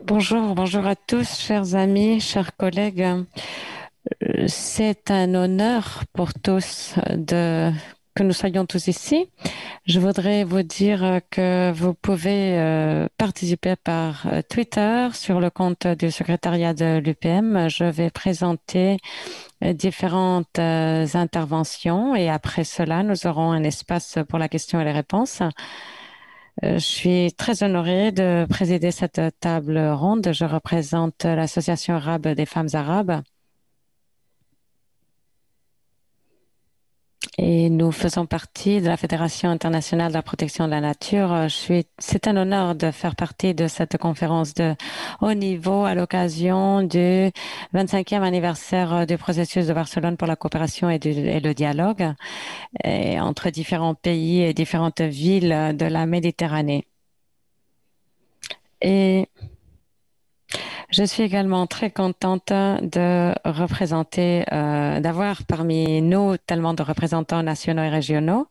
Bonjour, bonjour à tous, chers amis, chers collègues. C'est un honneur pour tous que nous soyons tous ici. Je voudrais vous dire que vous pouvez participer par Twitter sur le compte du secrétariat de l'UPM. Je vais présenter différentes interventions et après cela, nous aurons un espace pour la question et les réponses. Je suis très honorée de présider cette table ronde. Je représente l'Association arabe des femmes arabes et nous faisons partie de la Fédération internationale de la protection de la nature. C'est un honneur de faire partie de cette conférence de haut niveau à l'occasion du 25e anniversaire du processus de Barcelone pour la coopération et le dialogue entre différents pays et différentes villes de la Méditerranée. Et je suis également très contente de représenter, d'avoir parmi nous tellement de représentants nationaux et régionaux.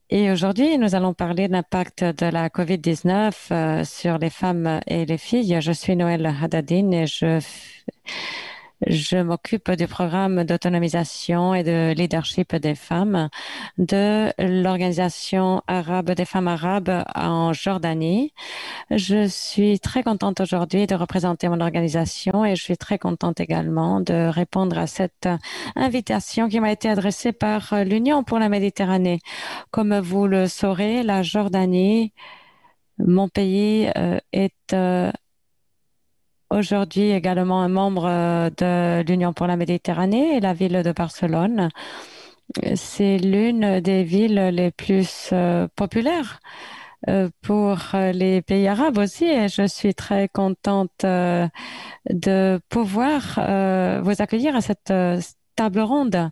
Et aujourd'hui, nous allons parler de l'impact de la COVID-19 sur les femmes et les filles. Je suis Noël Haddadine et je m'occupe du programme d'autonomisation et de leadership des femmes de l'Organisation arabe des femmes arabes en Jordanie. Je suis très contente aujourd'hui de représenter mon organisation et je suis très contente également de répondre à cette invitation qui m'a été adressée par l'Union pour la Méditerranée. Comme vous le saurez, la Jordanie, mon pays, est aujourd'hui également un membre de l'Union pour la Méditerranée et la ville de Barcelone. C'est l'une des villes les plus populaires pour les pays arabes aussi. Et je suis très contente de pouvoir vous accueillir à cette table ronde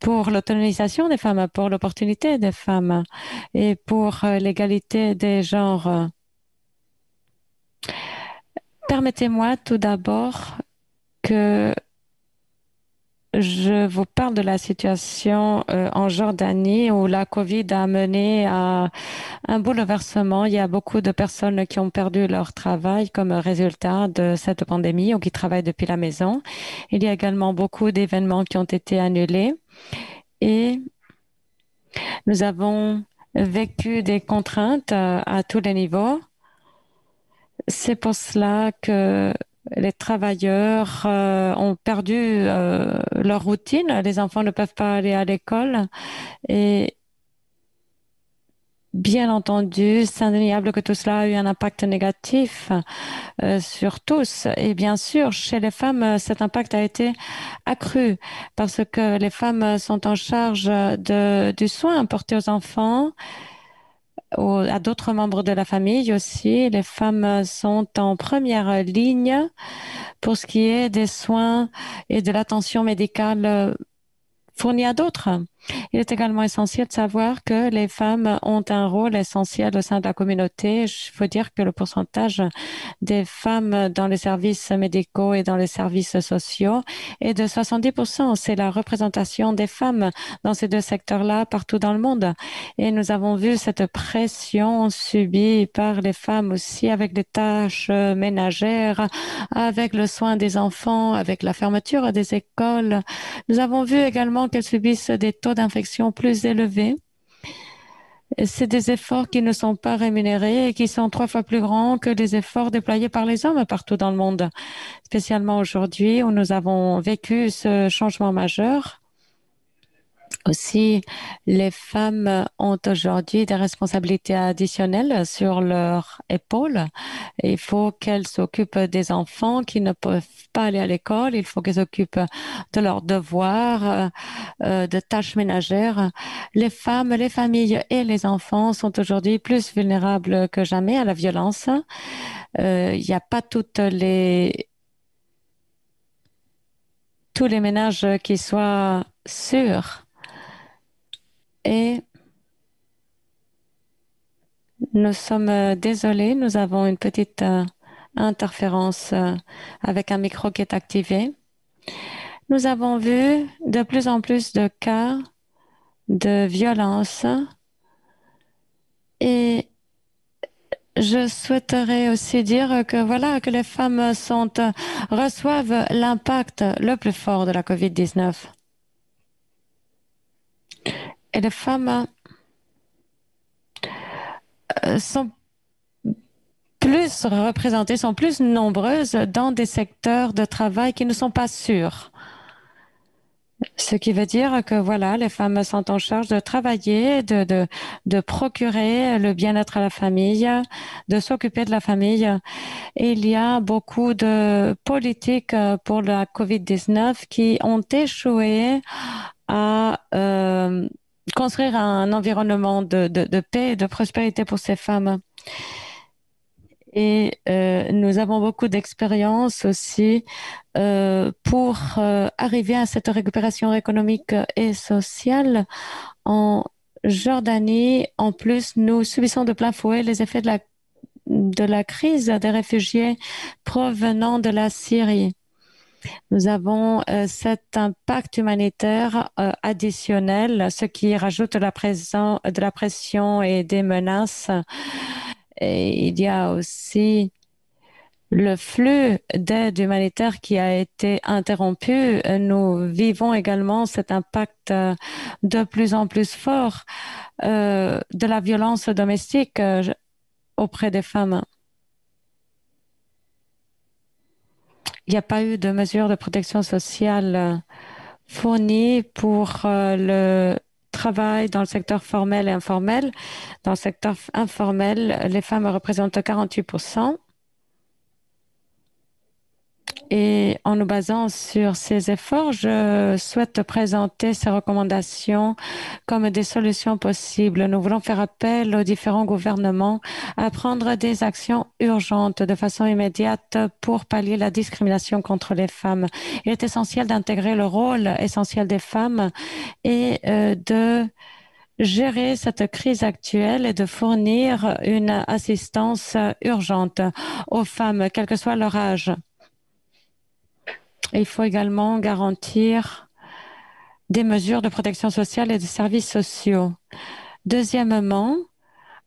pour l'autonomisation des femmes, pour l'opportunité des femmes et pour l'égalité des genres. Permettez-moi tout d'abord que je vous parle de la situation en Jordanie où la COVID a mené à un bouleversement. Il y a beaucoup de personnes qui ont perdu leur travail comme résultat de cette pandémie ou qui travaillent depuis la maison. Il y a également beaucoup d'événements qui ont été annulés et nous avons vécu des contraintes à tous les niveaux. C'est pour cela que les travailleurs ont perdu leur routine. Les enfants ne peuvent pas aller à l'école et bien entendu, c'est indéniable que tout cela a eu un impact négatif sur tous. Et bien sûr, chez les femmes, cet impact a été accru parce que les femmes sont en charge du soin apporté aux enfants, à d'autres membres de la famille aussi. Les femmes sont en première ligne pour ce qui est des soins et de l'attention médicale fournie à d'autres. Il est également essentiel de savoir que les femmes ont un rôle essentiel au sein de la communauté. Il faut dire que le pourcentage des femmes dans les services médicaux et dans les services sociaux est de 70%. C'est la représentation des femmes dans ces deux secteurs-là partout dans le monde. Et nous avons vu cette pression subie par les femmes aussi avec les tâches ménagères, avec le soin des enfants, avec la fermeture des écoles. Nous avons vu également qu'elles subissent des taux d'infection plus élevés. C'est des efforts qui ne sont pas rémunérés et qui sont 3 fois plus grands que les efforts déployés par les hommes partout dans le monde, spécialement aujourd'hui où nous avons vécu ce changement majeur. Aussi, les femmes ont aujourd'hui des responsabilités additionnelles sur leurs épaules. Il faut qu'elles s'occupent des enfants qui ne peuvent pas aller à l'école. Il faut qu'elles s'occupent de leurs devoirs, de tâches ménagères. Les femmes, les familles et les enfants sont aujourd'hui plus vulnérables que jamais à la violence. Il n'y a pas tous les ménages qui soient sûrs. Et nous sommes désolés, nous avons une petite interférence avec un micro qui est activé. Nous avons vu de plus en plus de cas de violence et Je souhaiterais aussi dire que voilà, que les femmes reçoivent l'impact le plus fort de la COVID-19. Et les femmes sont plus représentées, sont plus nombreuses dans des secteurs de travail qui ne sont pas sûrs. Ce qui veut dire que voilà, les femmes sont en charge de travailler, de procurer le bien-être à la famille, de s'occuper de la famille. Et il y a beaucoup de politiques pour la COVID-19 qui ont échoué à construire un environnement de paix et de prospérité pour ces femmes. Et nous avons beaucoup d'expérience aussi pour arriver à cette récupération économique et sociale. En Jordanie, en plus, nous subissons de plein fouet les effets de la crise des réfugiés provenant de la Syrie. Nous avons cet impact humanitaire additionnel, ce qui rajoute de la pression et des menaces. Et il y a aussi le flux d'aide humanitaire qui a été interrompu. Nous vivons également cet impact de plus en plus fort de la violence domestique auprès des femmes. Il n'y a pas eu de mesures de protection sociale fournies pour le travail dans le secteur formel et informel. Dans le secteur informel, les femmes représentent 48%. Et en nous basant sur ces efforts, je souhaite présenter ces recommandations comme des solutions possibles. Nous voulons faire appel aux différents gouvernements à prendre des actions urgentes de façon immédiate pour pallier la discrimination contre les femmes. Il est essentiel d'intégrer le rôle essentiel des femmes et de gérer cette crise actuelle et de fournir une assistance urgente aux femmes, quel que soit leur âge. Il faut également garantir des mesures de protection sociale et de services sociaux. Deuxièmement,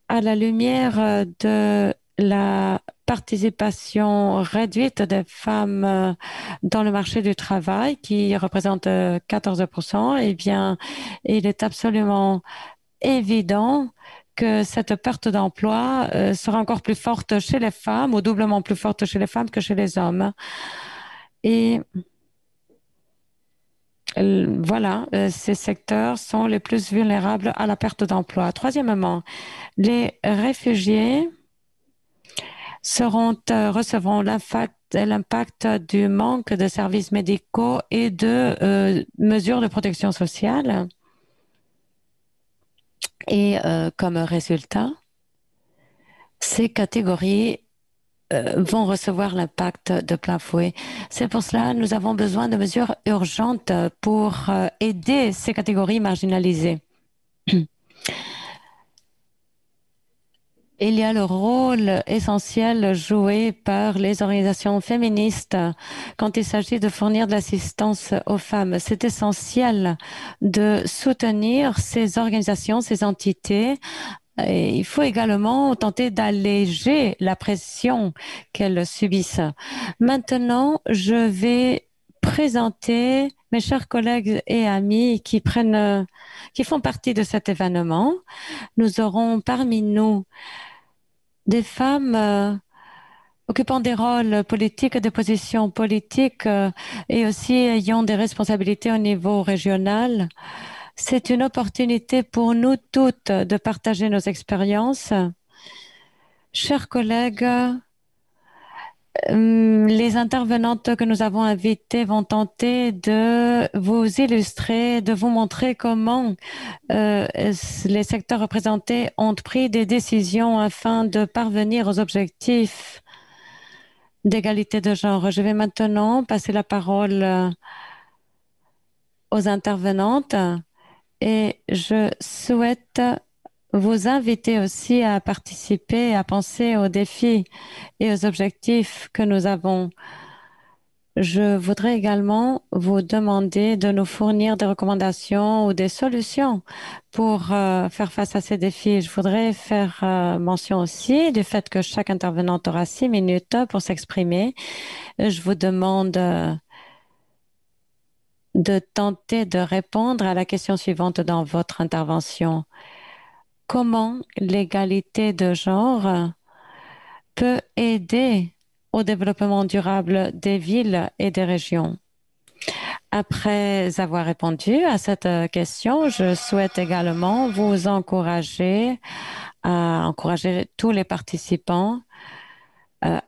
à la lumière de la participation réduite des femmes dans le marché du travail, qui représente 14%, eh bien, il est absolument évident que cette perte d'emploi sera encore plus forte chez les femmes, ou doublement plus forte chez les femmes que chez les hommes. Et voilà, ces secteurs sont les plus vulnérables à la perte d'emploi. Troisièmement, les réfugiés recevront l'impact du manque de services médicaux et de mesures de protection sociale. Et comme résultat, ces catégories vont recevoir l'impact de plein fouet. C'est pour cela que nous avons besoin de mesures urgentes pour aider ces catégories marginalisées. Il y a le rôle essentiel joué par les organisations féministes quand il s'agit de fournir de l'assistance aux femmes. C'est essentiel de soutenir ces organisations, ces entités. Et il faut également tenter d'alléger la pression qu'elles subissent. Maintenant, je vais présenter mes chers collègues et amis qui font partie de cet événement. Nous aurons parmi nous des femmes occupant des rôles politiques, des positions politiques et aussi ayant des responsabilités au niveau régional. C'est une opportunité pour nous toutes de partager nos expériences. Chers collègues, les intervenantes que nous avons invitées vont tenter de vous illustrer, de vous montrer comment les secteurs représentés ont pris des décisions afin de parvenir aux objectifs d'égalité de genre. Je vais maintenant passer la parole aux intervenantes. Et je souhaite vous inviter aussi à participer, à penser aux défis et aux objectifs que nous avons. Je voudrais également vous demander de nous fournir des recommandations ou des solutions pour faire face à ces défis. Je voudrais faire mention aussi du fait que chaque intervenant aura 6 minutes pour s'exprimer. Je vous demande de tenter de répondre à la question suivante dans votre intervention. Comment l'égalité de genre peut aider au développement durable des villes et des régions? Après avoir répondu à cette question, je souhaite également vous encourager à encourager tous les participants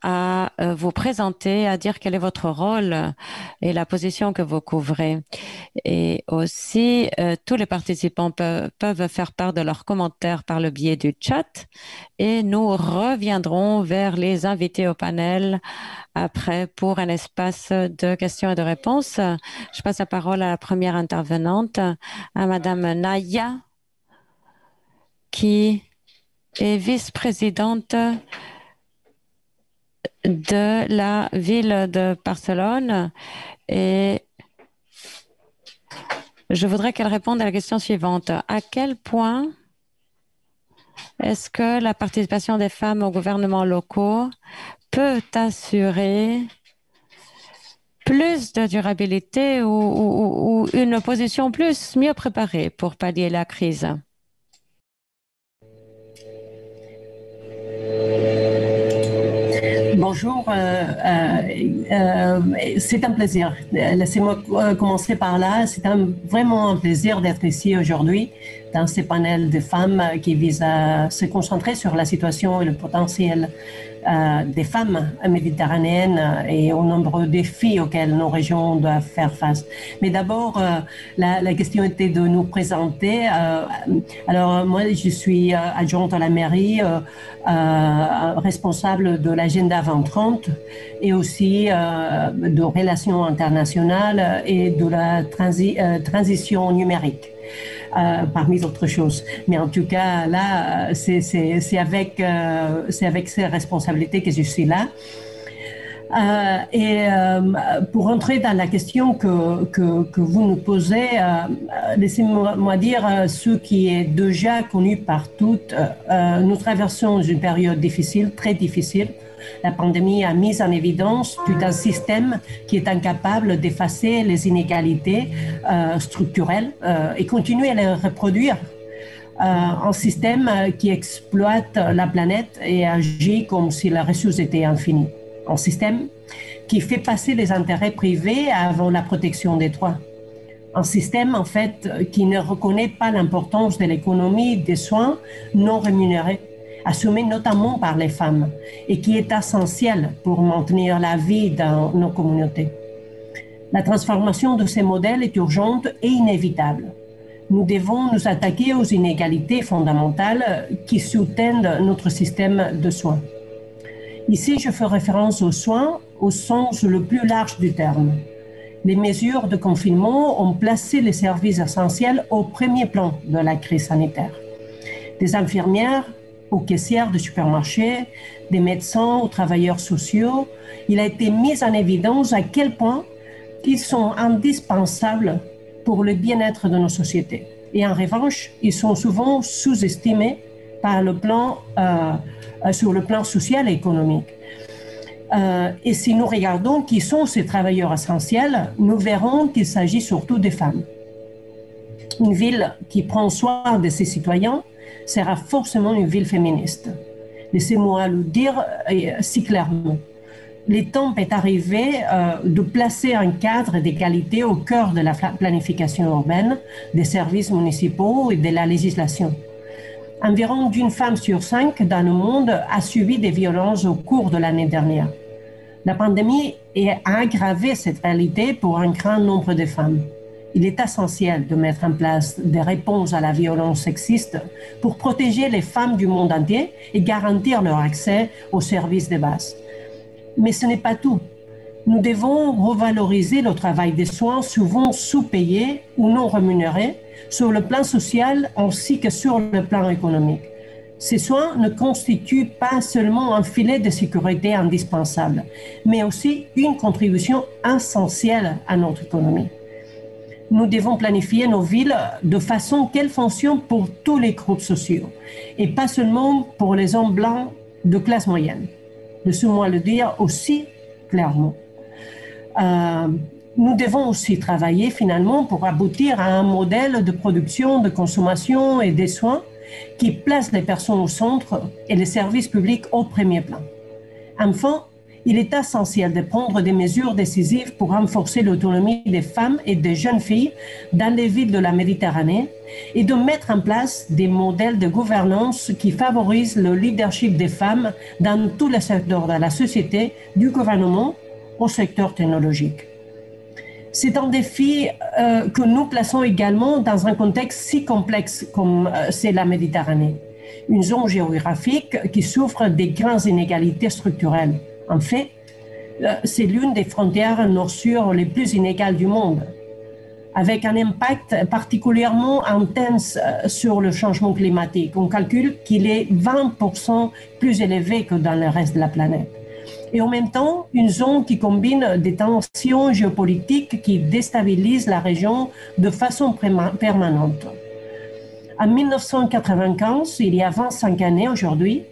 à vous présenter, à dire quel est votre rôle et la position que vous couvrez. Et aussi, tous les participants peuvent faire part de leurs commentaires par le biais du chat et nous reviendrons vers les invités au panel après pour un espace de questions et de réponses. Je passe la parole à la première intervenante, à Madame Naya, qui est vice-présidente de la ville de Barcelone et je voudrais qu'elle réponde à la question suivante. À quel point est-ce que la participation des femmes aux gouvernements locaux peut assurer plus de durabilité ou une position mieux préparée pour pallier la crise? Bonjour, c'est un plaisir. Laissez-moi commencer par là. C'est vraiment un plaisir d'être ici aujourd'hui dans ce panel de femmes qui vise à se concentrer sur la situation et le potentiel des femmes méditerranéennes et aux nombreux défis auxquels nos régions doivent faire face. Mais d'abord, la question était de nous présenter. Alors moi, je suis adjointe à la mairie, responsable de l'agenda 2030 et aussi de relations internationales et de la transition numérique. Parmi d'autres choses. Mais en tout cas, là, c'est avec ces responsabilités que je suis là. Pour entrer dans la question que vous nous posez, laissez-moi dire ce qui est déjà connu par toutes. Nous traversons une période difficile, très difficile. La pandémie a mis en évidence tout un système qui est incapable d'effacer les inégalités structurelles et continuer à les reproduire. Un système qui exploite la planète et agit comme si la ressource était infinie. Un système qui fait passer les intérêts privés avant la protection des droits. Un système, en fait, qui ne reconnaît pas l'importance de l'économie des soins non rémunérés, assumé notamment par les femmes et qui est essentiel pour maintenir la vie dans nos communautés. La transformation de ces modèles est urgente et inévitable. Nous devons nous attaquer aux inégalités fondamentales qui sous-tendent notre système de soins. Ici, je fais référence aux soins au sens le plus large du terme. Les mesures de confinement ont placé les services essentiels au premier plan de la crise sanitaire. Des infirmières aux caissières de supermarchés, des médecins aux travailleurs sociaux, il a été mis en évidence à quel point ils sont indispensables pour le bien-être de nos sociétés. Et en revanche, ils sont souvent sous-estimés sur le plan social et économique. Et si nous regardons qui sont ces travailleurs essentiels, nous verrons qu'il s'agit surtout des femmes. Une ville qui prend soin de ses citoyens sera forcément une ville féministe. Laissez-moi le dire si clairement. Le temps est arrivé de placer un cadre d'égalité au cœur de la planification urbaine, des services municipaux et de la législation. Environ d'une femme sur 5 dans le monde a subi des violences au cours de l'année dernière. La pandémie a aggravé cette réalité pour un grand nombre de femmes. Il est essentiel de mettre en place des réponses à la violence sexiste pour protéger les femmes du monde entier et garantir leur accès aux services de base. Mais ce n'est pas tout. Nous devons revaloriser le travail des soins souvent sous-payés ou non rémunérés sur le plan social ainsi que sur le plan économique. Ces soins ne constituent pas seulement un filet de sécurité indispensable, mais aussi une contribution essentielle à notre économie. Nous devons planifier nos villes de façon qu'elles fonctionnent pour tous les groupes sociaux et pas seulement pour les hommes blancs de classe moyenne. Laissez-moi le dire aussi clairement. Nous devons aussi travailler finalement pour aboutir à un modèle de production, de consommation et des soins qui place les personnes au centre et les services publics au premier plan. Enfin, il est essentiel de prendre des mesures décisives pour renforcer l'autonomie des femmes et des jeunes filles dans les villes de la Méditerranée et de mettre en place des modèles de gouvernance qui favorisent le leadership des femmes dans tous les secteurs de la société, du gouvernement au secteur technologique. C'est un défi que nous plaçons également dans un contexte si complexe comme c'est la Méditerranée, une zone géographique qui souffre des grandes inégalités structurelles. En fait, c'est l'une des frontières nord-sud les plus inégales du monde, avec un impact particulièrement intense sur le changement climatique. On calcule qu'il est 20% plus élevé que dans le reste de la planète. Et en même temps, une zone qui combine des tensions géopolitiques qui déstabilisent la région de façon permanente. En 1995, il y a 25 années aujourd'hui,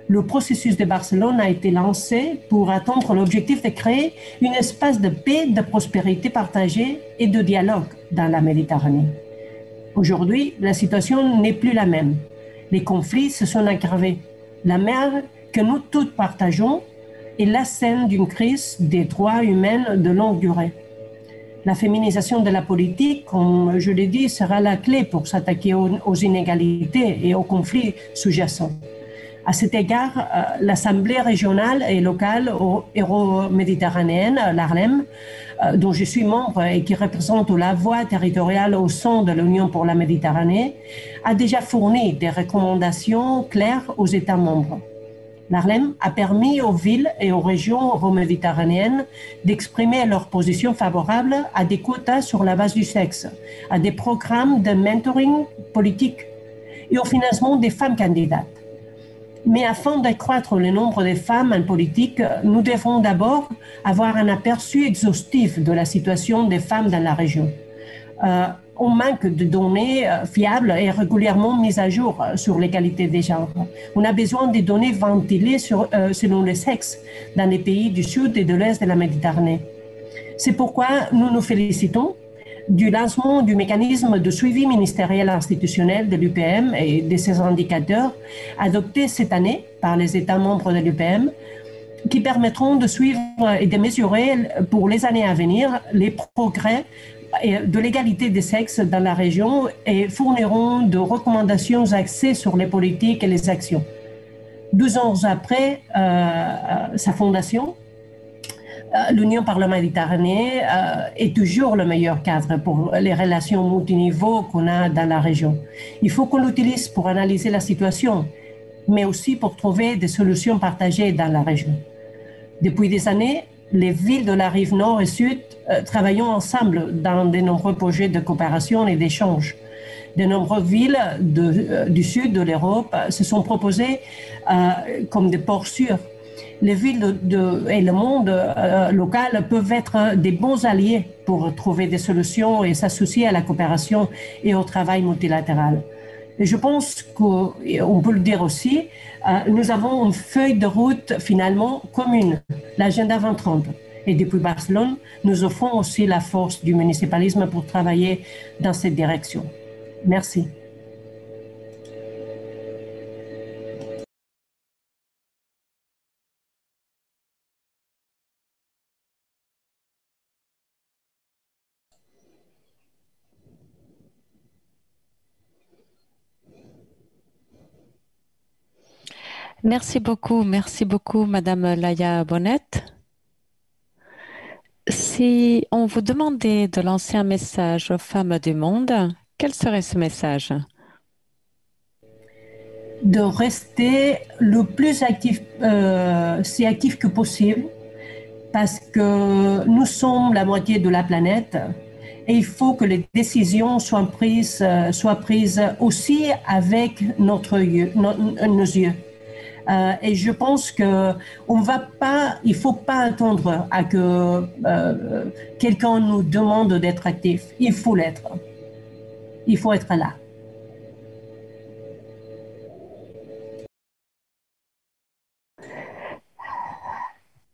le processus de Barcelone a été lancé pour atteindre l'objectif de créer un espace de paix, de prospérité partagée et de dialogue dans la Méditerranée. Aujourd'hui, la situation n'est plus la même. Les conflits se sont aggravés. La mer que nous tous partageons est la scène d'une crise des droits humains de longue durée. La féminisation de la politique, comme je l'ai dit, sera la clé pour s'attaquer aux inégalités et aux conflits sous-jacents. À cet égard, l'Assemblée régionale et locale euro-méditerranéenne, l'ARLEM, dont je suis membre et qui représente la voix territoriale au sein de l'Union pour la Méditerranée, a déjà fourni des recommandations claires aux États membres. L'ARLEM a permis aux villes et aux régions euro-méditerranéennes d'exprimer leur position favorable à des quotas sur la base du sexe, à des programmes de mentoring politique et au financement des femmes candidates. Mais afin d'accroître le nombre de femmes en politique, nous devons d'abord avoir un aperçu exhaustif de la situation des femmes dans la région. On manque de données fiables et régulièrement mises à jour sur l'égalité des genres. On a besoin de données ventilées selon le sexe dans les pays du sud et de l'est de la Méditerranée. C'est pourquoi nous nous félicitons du lancement du mécanisme de suivi ministériel institutionnel de l'UPM et de ses indicateurs adoptés cette année par les États membres de l'UPM qui permettront de suivre et de mesurer pour les années à venir les progrès de l'égalité des sexes dans la région et fourniront de recommandations axées sur les politiques et les actions. 12 ans après sa fondation, l'Union pour la Méditerranée est toujours le meilleur cadre pour les relations multiniveaux qu'on a dans la région. Il faut qu'on l'utilise pour analyser la situation, mais aussi pour trouver des solutions partagées dans la région. Depuis des années, les villes de la rive nord et sud travaillent ensemble dans de nombreux projets de coopération et d'échange. De nombreuses villes du sud de l'Europe se sont proposées comme des ports sûrs. Les villes et le monde local peuvent être des bons alliés pour trouver des solutions et s'associer à la coopération et au travail multilatéral. Et je pense qu'on peut le dire aussi, nous avons une feuille de route finalement commune, l'agenda 2030. Et depuis Barcelone, nous offrons aussi la force du municipalisme pour travailler dans cette direction. Merci. Merci beaucoup, Madame Laïa Bonnet. Si on vous demandait de lancer un message aux femmes du monde, quel serait ce message? De rester le plus actif, si actif que possible, parce que nous sommes la moitié de la planète Et il faut que les décisions soient prises aussi avec nos yeux. Et je pense que il ne faut pas attendre à que quelqu'un nous demande d'être actif. Il faut l'être. Il faut être là.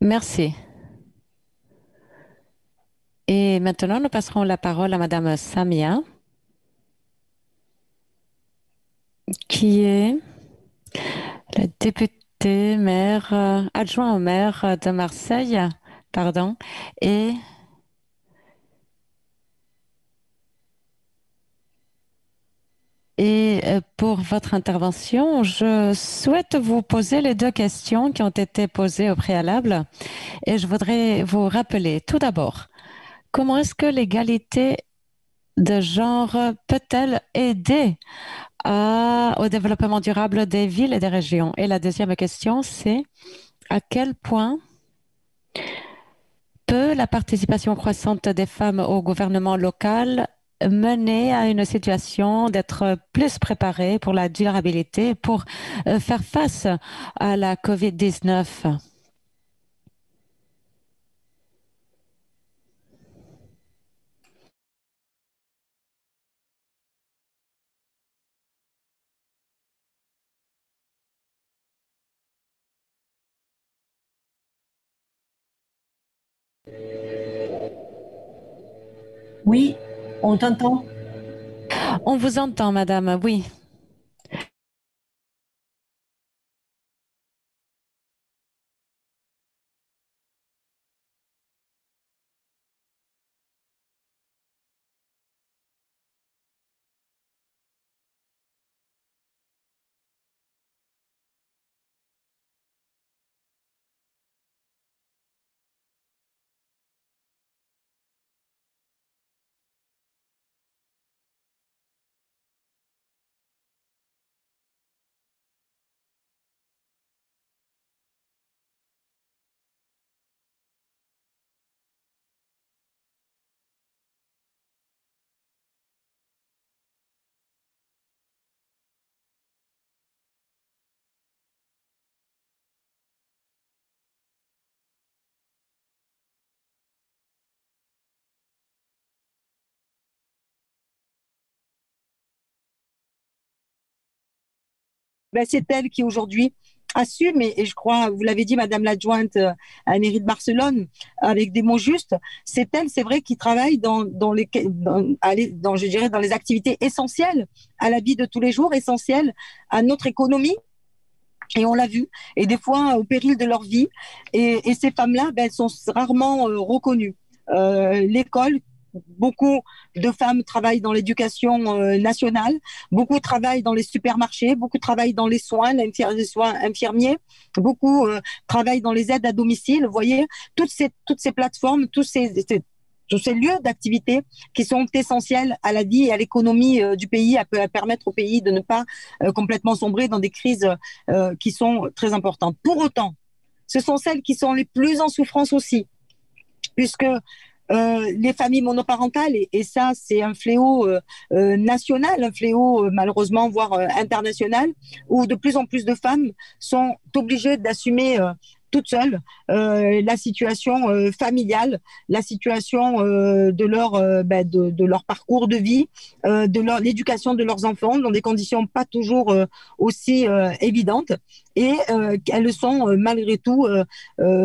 Merci. Et maintenant, nous passerons la parole à Madame Samia, qui est la députée maire, adjoint au maire de Marseille, pardon, et pour votre intervention, je souhaite vous poser les deux questions qui ont été posées au préalable. Et je voudrais vous rappeler, tout d'abord, comment est-ce que l'égalité de genre peut-elle aider au développement durable des villes et des régions? Et la deuxième question, c'est à quel point peut la participation croissante des femmes au gouvernement local mener à une situation d'être plus préparée pour la durabilité, pour faire face à la COVID-19? Oui, on t'entend. On vous entend, madame, oui. Ben, c'est elle qui aujourd'hui assume, et je crois, vous l'avez dit, Madame l'adjointe à la mairie de Barcelone, avec des mots justes, c'est elle, c'est vrai, qui travaille je dirais, dans les activités essentielles à la vie de tous les jours, essentielles à notre économie. Et on l'a vu, et des fois au péril de leur vie. Et ces femmes-là, ben, elles sont rarement reconnues. L'école, beaucoup de femmes travaillent dans l'éducation nationale, beaucoup travaillent dans les supermarchés, beaucoup travaillent dans les soins infirmiers, beaucoup travaillent dans les aides à domicile. Vous voyez, toutes ces plateformes, tous ces lieux d'activité qui sont essentiels à la vie et à l'économie du pays, à permettre au pays de ne pas complètement sombrer dans des crises qui sont très importantes. Pour autant, ce sont celles qui sont les plus en souffrance aussi, puisque les familles monoparentales, et ça c'est un fléau national, un fléau malheureusement voire international, où de plus en plus de femmes sont obligées d'assumer toutes seules la situation familiale, la situation de leur parcours de vie, l'éducation de leurs enfants dans des conditions pas toujours aussi évidentes, et elles sont malgré tout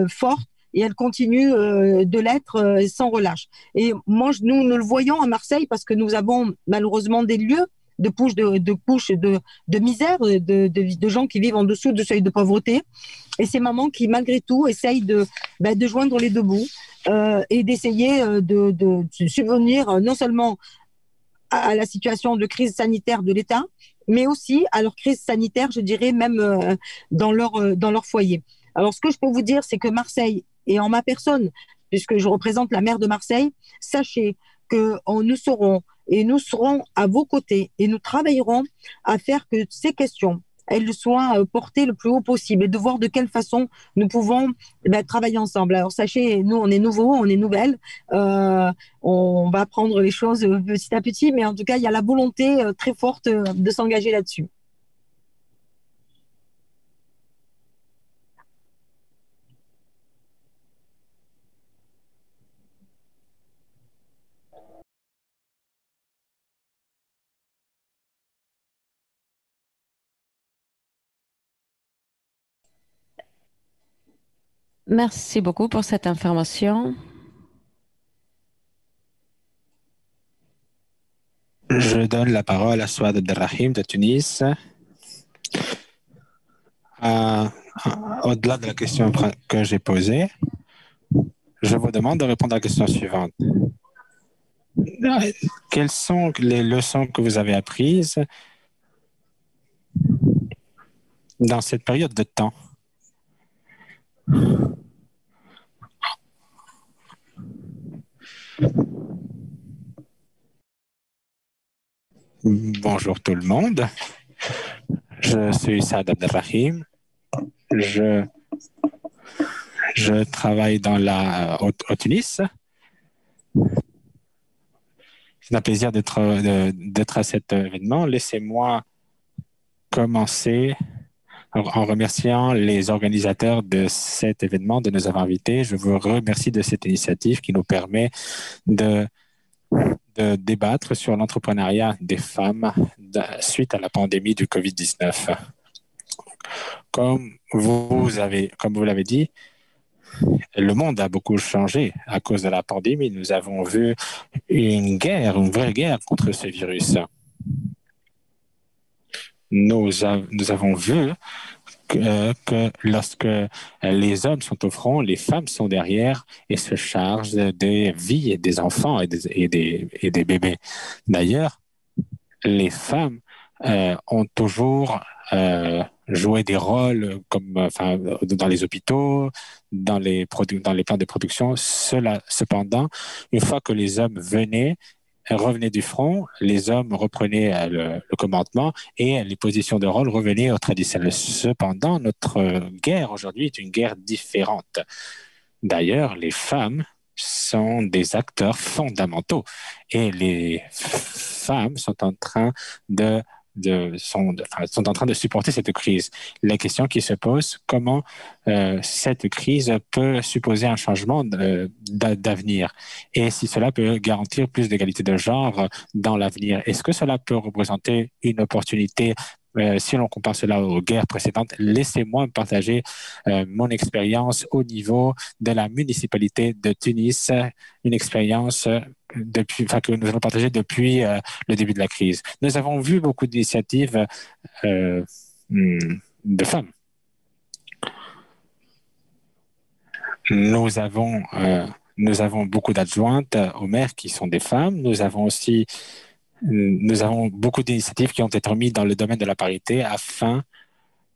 fortes, et elle continue de l'être sans relâche. Et nous le voyons à Marseille, parce que nous avons malheureusement des lieux de couches de misère, de gens qui vivent en dessous du seuil de pauvreté. Et ces mamans qui, malgré tout, essayent de joindre les deux bouts et d'essayer de subvenir non seulement à la situation de crise sanitaire de l'État, mais aussi à leur crise sanitaire, je dirais, même dans leur foyer. Alors, ce que je peux vous dire, c'est que Marseille, et en ma personne, puisque je représente la maire de Marseille, sachez que nous serons à vos côtés, et nous travaillerons à faire que ces questions elle soit portée le plus haut possible et de voir de quelle façon nous pouvons travailler ensemble. Alors sachez, nous on est nouveaux, on est nouvelles, on va apprendre les choses petit à petit, mais en tout cas il y a la volonté très forte de s'engager là-dessus. Merci beaucoup pour cette information. Je donne la parole à Souad Abdelrahim de Tunis. Au-delà de la question que j'ai posée, je vous demande de répondre à la question suivante. Quelles sont les leçons que vous avez apprises dans cette période de temps? Bonjour tout le monde. Je suis Saad Abdelrahim. Je travaille au Tunis. C'est un plaisir d'être à cet événement. Laissez-moi commencer en remerciant les organisateurs de cet événement, de nous avoir invités. Je vous remercie de cette initiative qui nous permet de débattre sur l'entrepreneuriat des femmes suite à la pandémie du COVID-19. Comme vous l'avez dit, le monde a beaucoup changé à cause de la pandémie. Nous avons vu une vraie guerre contre ce virus. Nous avons vu que lorsque les hommes sont au front, les femmes sont derrière et se chargent des vies des enfants et des bébés. D'ailleurs, les femmes ont toujours joué des rôles dans les hôpitaux, dans les plants de production. Cependant, une fois que les hommes revenaient du front, les hommes reprenaient le commandement et les positions de rôle revenaient au traditionnel. Cependant, notre guerre aujourd'hui est une guerre différente. D'ailleurs, les femmes sont des acteurs fondamentaux et les femmes sont en train sont en train de supporter cette crise. La question qui se pose, comment cette crise peut supposer un changement d'avenir et si cela peut garantir plus d'égalité de genre dans l'avenir. Est-ce que cela peut représenter une opportunité si l'on compare cela aux guerres précédentes? Laissez-moi partager mon expérience au niveau de la municipalité de Tunis, une expérience que nous avons partagée depuis le début de la crise. Nous avons vu beaucoup d'initiatives de femmes. Nous avons beaucoup d'adjointes au maire qui sont des femmes. Nous avons beaucoup d'initiatives qui ont été mises dans le domaine de la parité afin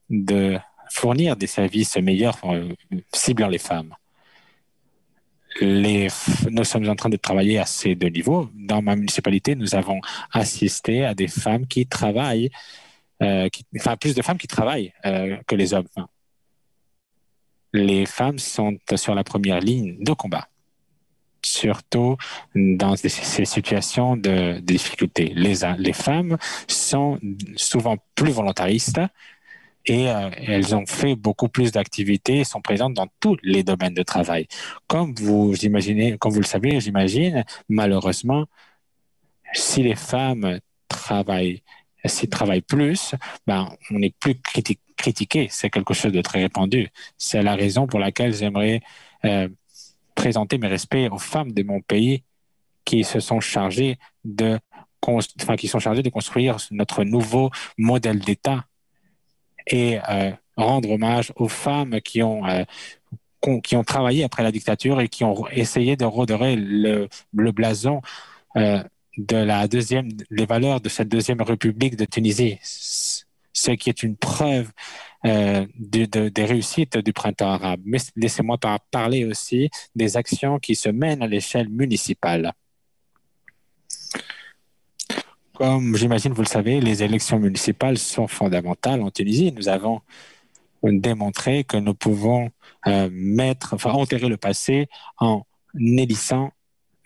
de fournir des services meilleurs ciblant les femmes. Nous sommes en train de travailler à ces deux niveaux. Dans ma municipalité, nous avons assisté à des femmes qui travaillent, plus de femmes qui travaillent que les hommes. Les femmes sont sur la première ligne de combat, surtout dans ces situations de difficulté. Les femmes sont souvent plus volontaristes et elles ont fait beaucoup plus d'activités et sont présentes dans tous les domaines de travail. Comme vous le savez, j'imagine, malheureusement, si les femmes travaillent plus, on n'est plus critiqué. C'est quelque chose de très répandu. C'est la raison pour laquelle j'aimerais présenter mes respects aux femmes de mon pays qui sont chargées de construire notre nouveau modèle d'État et rendre hommage aux femmes qui ont travaillé après la dictature et qui ont essayé de redorer le blason les valeurs de cette deuxième république de Tunisie, ce qui est une preuve des réussites du printemps arabe. Mais laissez-moi parler aussi des actions qui se mènent à l'échelle municipale. Comme j'imagine, vous le savez, les élections municipales sont fondamentales en Tunisie. Nous avons démontré que nous pouvons enterrer le passé en élissant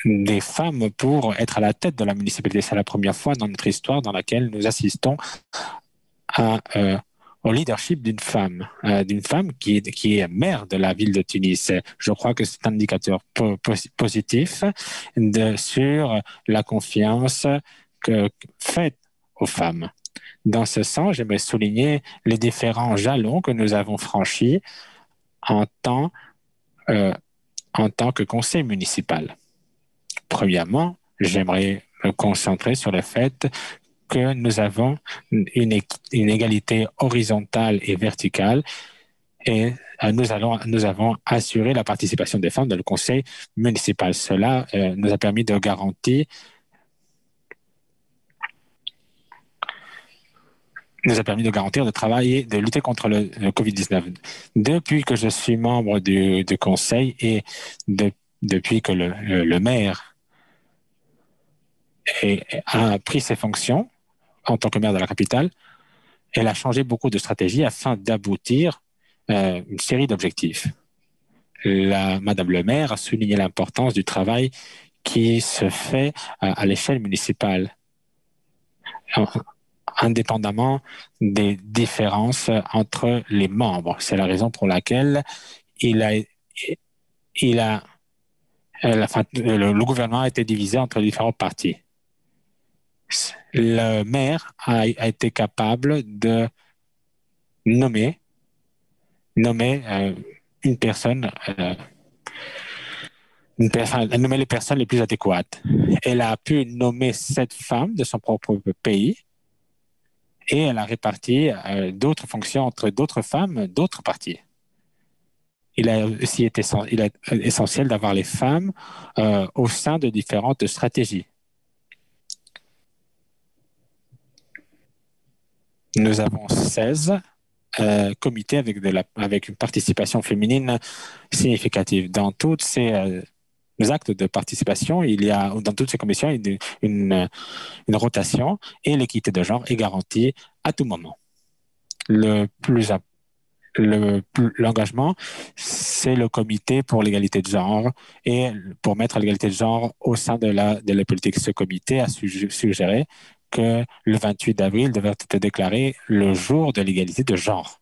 des femmes pour être à la tête de la municipalité. C'est la première fois dans notre histoire dans laquelle nous assistons au leadership d'une femme qui est maire de la ville de Tunis. Je crois que c'est un indicateur positif sur la confiance faite aux femmes. Dans ce sens, j'aimerais souligner les différents jalons que nous avons franchis en tant que conseil municipal. Premièrement, j'aimerais me concentrer sur le fait que nous avons une égalité horizontale et verticale et nous avons assuré la participation des femmes dans le conseil municipal. Cela nous a permis de garantir de travailler, de lutter contre le COVID-19. Depuis que je suis membre du conseil et depuis que le maire a pris ses fonctions en tant que maire de la capitale, elle a changé beaucoup de stratégies afin d'aboutir une série d'objectifs. Madame le maire a souligné l'importance du travail qui se fait à l'échelle municipale, indépendamment des différences entre les membres. C'est la raison pour laquelle le gouvernement a été divisé entre différents partis. Le maire a été capable de nommer les personnes les plus adéquates. Elle a pu nommer 7 femmes de son propre pays et elle a réparti d'autres fonctions entre d'autres femmes d'autres partis. Il a aussi été essentiel d'avoir les femmes au sein de différentes stratégies. Nous avons 16 comités avec une participation féminine significative. Dans tous ces actes de participation, dans toutes ces commissions, une rotation et l'équité de genre est garantie à tout moment. L'engagement, c'est le comité pour l'égalité de genre et pour mettre l'égalité de genre au sein de la politique. Ce comité a suggéré que le 28 avril devait être déclaré le jour de l'égalité de genre.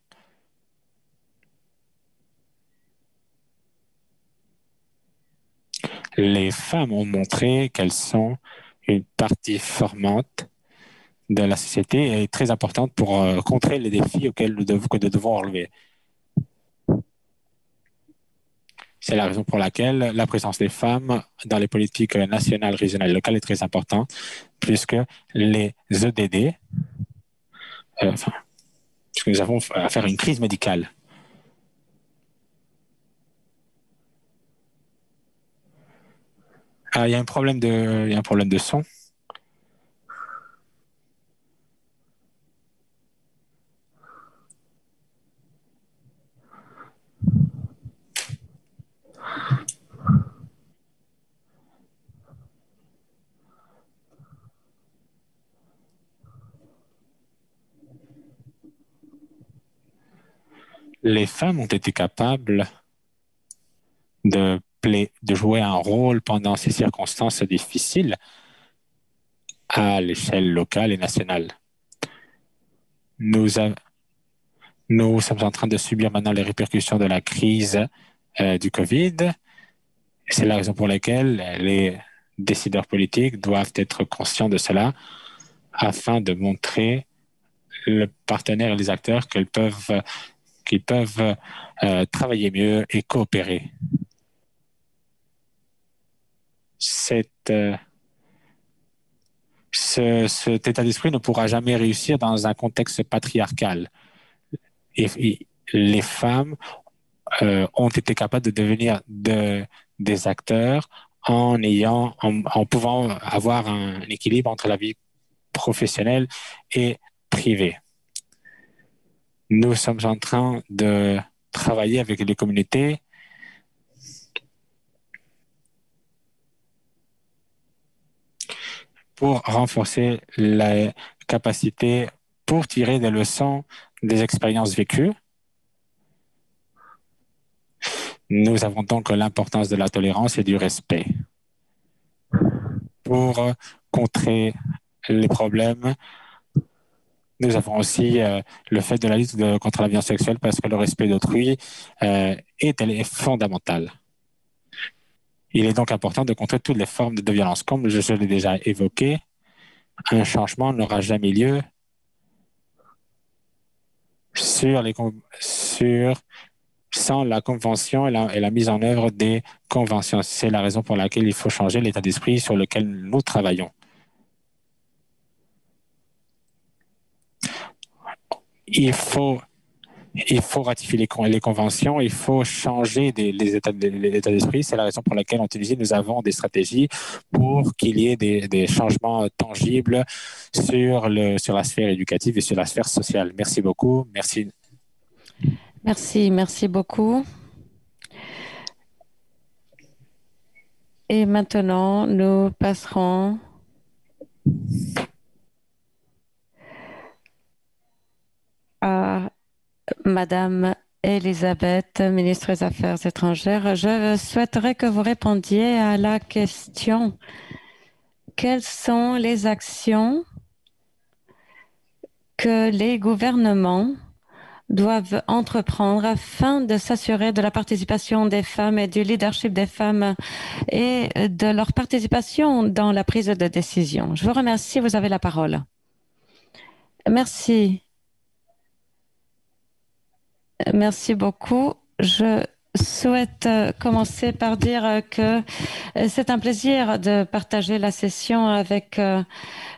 Les femmes ont montré qu'elles sont une partie formante de la société et très importante pour contrer les défis auxquels nous devons relever. C'est la raison pour laquelle la présence des femmes dans les politiques nationales, régionales et locales est très importante, puisque les EDD, puisque nous avons affaire à une crise médicale. Il y a un problème de son. Les femmes ont été capables de jouer un rôle pendant ces circonstances difficiles à l'échelle locale et nationale. Nous sommes en train de subir maintenant les répercussions de la crise du COVID. C'est la raison pour laquelle les décideurs politiques doivent être conscients de cela afin de montrer les partenaires et les acteurs qu'ils peuvent travailler mieux et coopérer. Cet état d'esprit ne pourra jamais réussir dans un contexte patriarcal. Et les femmes ont été capables de devenir des acteurs en pouvant avoir un équilibre entre la vie professionnelle et privée. Nous sommes en train de travailler avec les communautés pour renforcer la capacité pour tirer des leçons des expériences vécues. Nous avons donc l'importance de la tolérance et du respect pour contrer les problèmes. Nous avons aussi le fait de la lutte contre la violence sexuelle parce que le respect d'autrui est fondamental. Il est donc important de contrer toutes les formes de violence. Comme je l'ai déjà évoqué, un changement n'aura jamais lieu sans la convention et la mise en œuvre des conventions. C'est la raison pour laquelle il faut changer l'état d'esprit sur lequel nous travaillons. Il faut ratifier les conventions, il faut changer les états d'esprit. C'est la raison pour laquelle en Tunisie, nous avons des stratégies pour qu'il y ait des changements tangibles sur la sphère éducative et sur la sphère sociale. Merci beaucoup. Merci. Merci beaucoup. Et maintenant, nous passerons à Madame Elisabeth, ministre des Affaires étrangères. Je souhaiterais que vous répondiez à la question: quelles sont les actions que les gouvernements doivent entreprendre afin de s'assurer de la participation des femmes et du leadership des femmes et de leur participation dans la prise de décision? Je vous remercie, vous avez la parole. Merci. Merci beaucoup. Je souhaite commencer par dire que c'est un plaisir de partager la session avec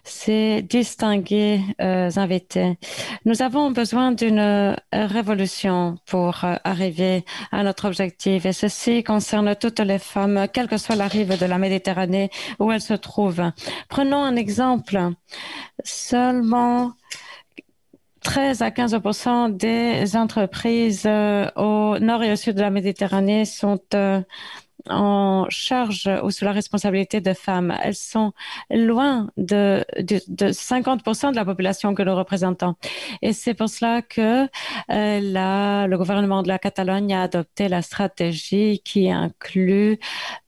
ces distingués invités. Nous avons besoin d'une révolution pour arriver à notre objectif, et ceci concerne toutes les femmes, quelle que soit la rive de la Méditerranée où elles se trouvent. Prenons un exemple. Seulement 13 à 15% des entreprises au nord et au sud de la Méditerranée sont en charge ou sous la responsabilité de femmes. Elles sont loin de 50% de la population que nous représentons. Et c'est pour cela que le gouvernement de la Catalogne a adopté la stratégie qui inclut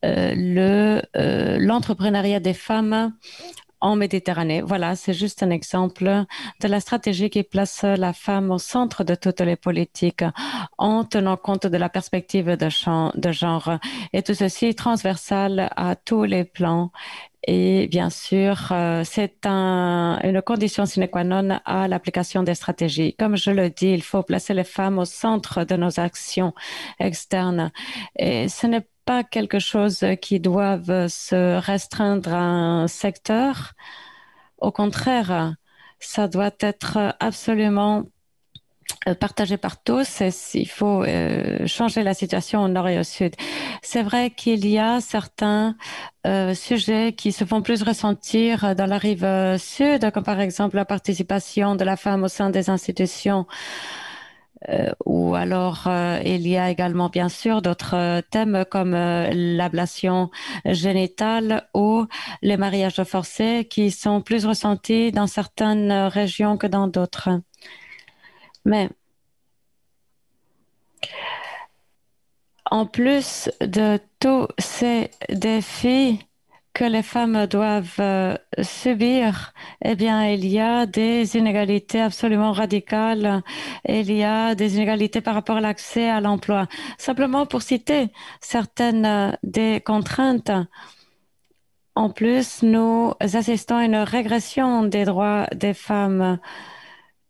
l'entrepreneuriat des femmes en Méditerranée. Voilà, c'est juste un exemple de la stratégie qui place la femme au centre de toutes les politiques en tenant compte de la perspective de genre. Et tout ceci transversal à tous les plans. Et bien sûr, c'est une condition sine qua non à l'application des stratégies. Comme je le dis, il faut placer les femmes au centre de nos actions externes. Et ce n'est pas quelque chose qui doit se restreindre à un secteur. Au contraire, ça doit être absolument partagé par tous. Il faut changer la situation au nord et au sud. C'est vrai qu'il y a certains sujets qui se font plus ressentir dans la rive sud, comme par exemple la participation de la femme au sein des institutions. Ou alors, il y a également, bien sûr, d'autres thèmes comme l'ablation génitale ou les mariages forcés qui sont plus ressentis dans certaines régions que dans d'autres. Mais en plus de tous ces défis que les femmes doivent subir, eh bien, il y a des inégalités absolument radicales. Il y a des inégalités par rapport à l'accès à l'emploi. Simplement pour citer certaines des contraintes. En plus, nous assistons à une régression des droits des femmes.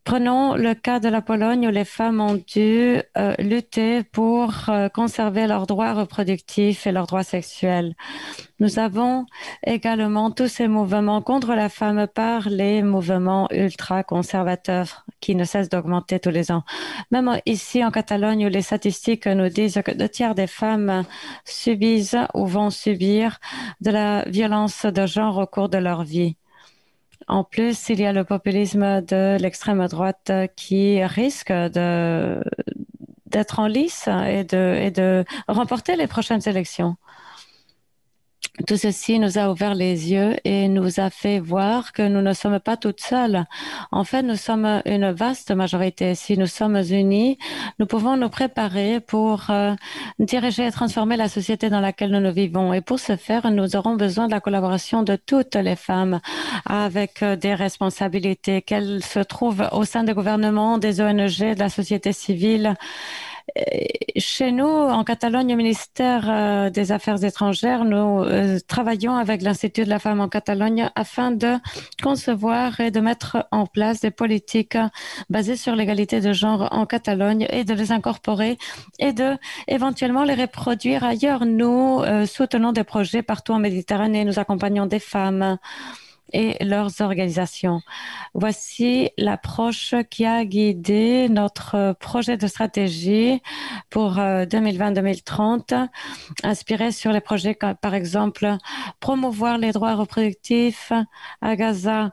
Prenons le cas de la Pologne où les femmes ont dû lutter pour conserver leurs droits reproductifs et leurs droits sexuels. Nous avons également tous ces mouvements contre la femme par les mouvements ultra-conservateurs qui ne cessent d'augmenter tous les ans. Même ici en Catalogne où les statistiques nous disent que 2 tiers des femmes subissent ou vont subir de la violence de genre au cours de leur vie. En plus, il y a le populisme de l'extrême droite qui risque d'être en lice et de remporter les prochaines élections. Tout ceci nous a ouvert les yeux et nous a fait voir que nous ne sommes pas toutes seules. En fait, nous sommes une vaste majorité. Si nous sommes unis, nous pouvons nous préparer pour diriger et transformer la société dans laquelle nous vivons. Et pour ce faire, nous aurons besoin de la collaboration de toutes les femmes avec des responsabilités, qu'elles se trouvent au sein des gouvernements, des ONG, de la société civile. Chez nous, en Catalogne, au ministère des Affaires étrangères, nous travaillons avec l'Institut de la femme en Catalogne afin de concevoir et de mettre en place des politiques basées sur l'égalité de genre en Catalogne et de les incorporer et de éventuellement les reproduire ailleurs. Nous soutenons des projets partout en Méditerranée, nous accompagnons des femmes et leurs organisations. Voici l'approche qui a guidé notre projet de stratégie pour 2020-2030, inspiré sur les projets comme, par exemple, promouvoir les droits reproductifs à Gaza,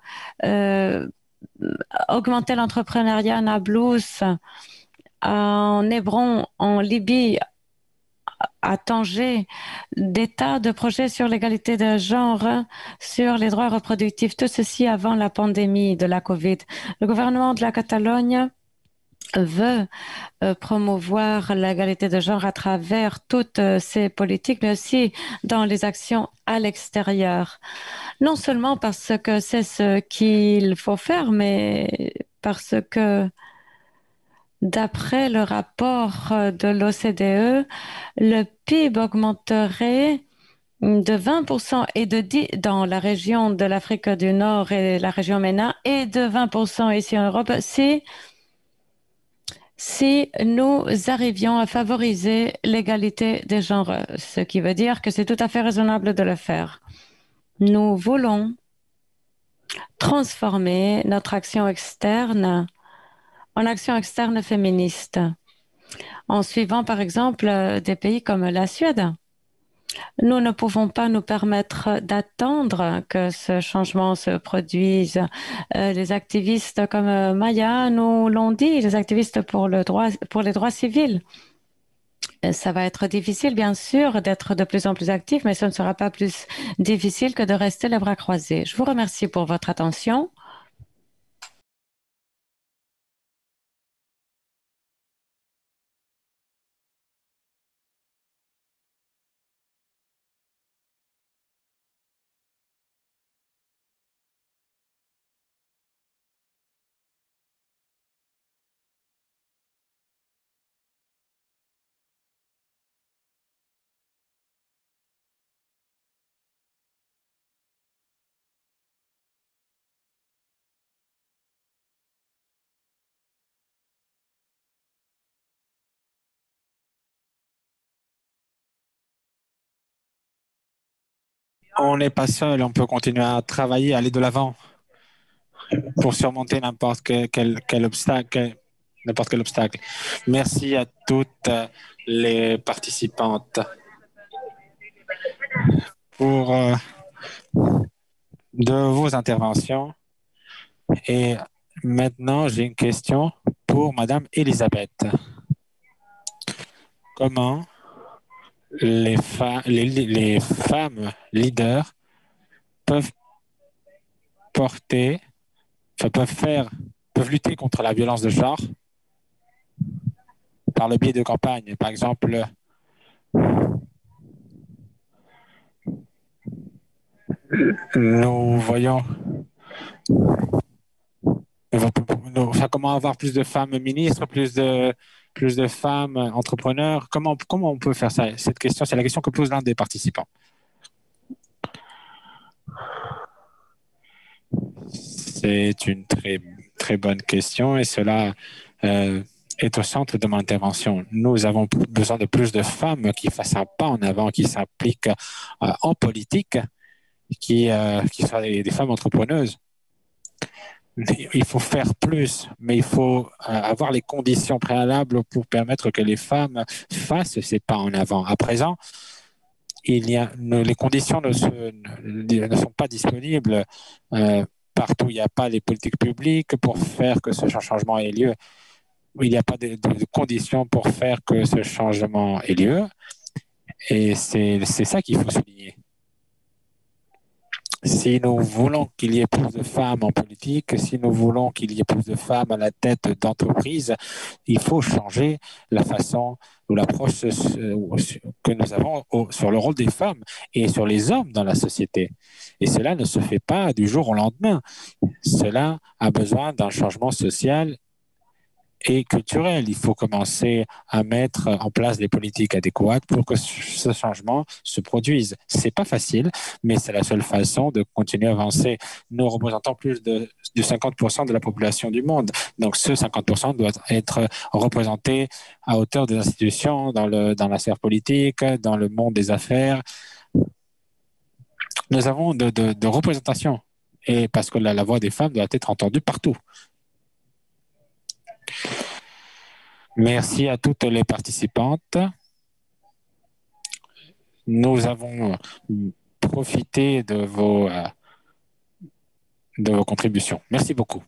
augmenter l'entrepreneuriat à Nablus, en Hébron, en Libye, à Tanger, des tas de projets sur l'égalité de genre, sur les droits reproductifs, tout ceci avant la pandémie de la COVID. Le gouvernement de la Catalogne veut promouvoir l'égalité de genre à travers toutes ces politiques, mais aussi dans les actions à l'extérieur. Non seulement parce que c'est ce qu'il faut faire, mais parce que d'après le rapport de l'OCDE, le PIB augmenterait de 20% et de 10 dans la région de l'Afrique du Nord et la région MENA et de 20% ici en Europe si nous arrivions à favoriser l'égalité des genres, ce qui veut dire que c'est tout à fait raisonnable de le faire. Nous voulons transformer notre action externe en action externe féministe, en suivant par exemple des pays comme la Suède. Nous ne pouvons pas nous permettre d'attendre que ce changement se produise. Les activistes comme Maya nous l'ont dit, les activistes pour les droits civils. Ça va être difficile, bien sûr, d'être de plus en plus actif, mais ce ne sera pas plus difficile que de rester les bras croisés. Je vous remercie pour votre attention. On n'est pas seul, on peut continuer à travailler, aller de l'avant pour surmonter n'importe quel obstacle. Merci à toutes les participantes pour de vos interventions. Et maintenant, j'ai une question pour Madame Elisabeth. Comment les femmes leaders peuvent peuvent lutter contre la violence de genre par le biais de campagnes. Par exemple, nous voyons comment avoir plus de femmes ministres, plus de femmes entrepreneurs. Comment on peut faire ça? Cette question, c'est la question que pose l'un des participants. C'est une très, très bonne question et cela est au centre de mon intervention. Nous avons besoin de plus de femmes qui fassent un pas en avant, qui s'impliquent en politique, qui soient des femmes entrepreneuses. Il faut faire plus, mais il faut avoir les conditions préalables pour permettre que les femmes fassent ces pas en avant. À présent, les conditions ne sont pas disponibles partout. Il n'y a pas les politiques publiques pour faire que ce changement ait lieu. Il n'y a pas de conditions pour faire que ce changement ait lieu. Et c'est ça qu'il faut souligner. Si nous voulons qu'il y ait plus de femmes en politique, si nous voulons qu'il y ait plus de femmes à la tête d'entreprises, il faut changer la façon ou l'approche que nous avons sur le rôle des femmes et sur les hommes dans la société. Et cela ne se fait pas du jour au lendemain. Cela a besoin d'un changement social et culturel. Il faut commencer à mettre en place des politiques adéquates pour que ce changement se produise. C'est pas facile, mais c'est la seule façon de continuer à avancer. Nous représentons plus de 50% de la population du monde. Donc, ce 50% doit être représenté à hauteur des institutions, dans la sphère politique, dans le monde des affaires. Nous avons de représentation. Et parce que la voix des femmes doit être entendue partout. Merci à toutes les participantes. Nous avons profité de vos contributions. Merci beaucoup.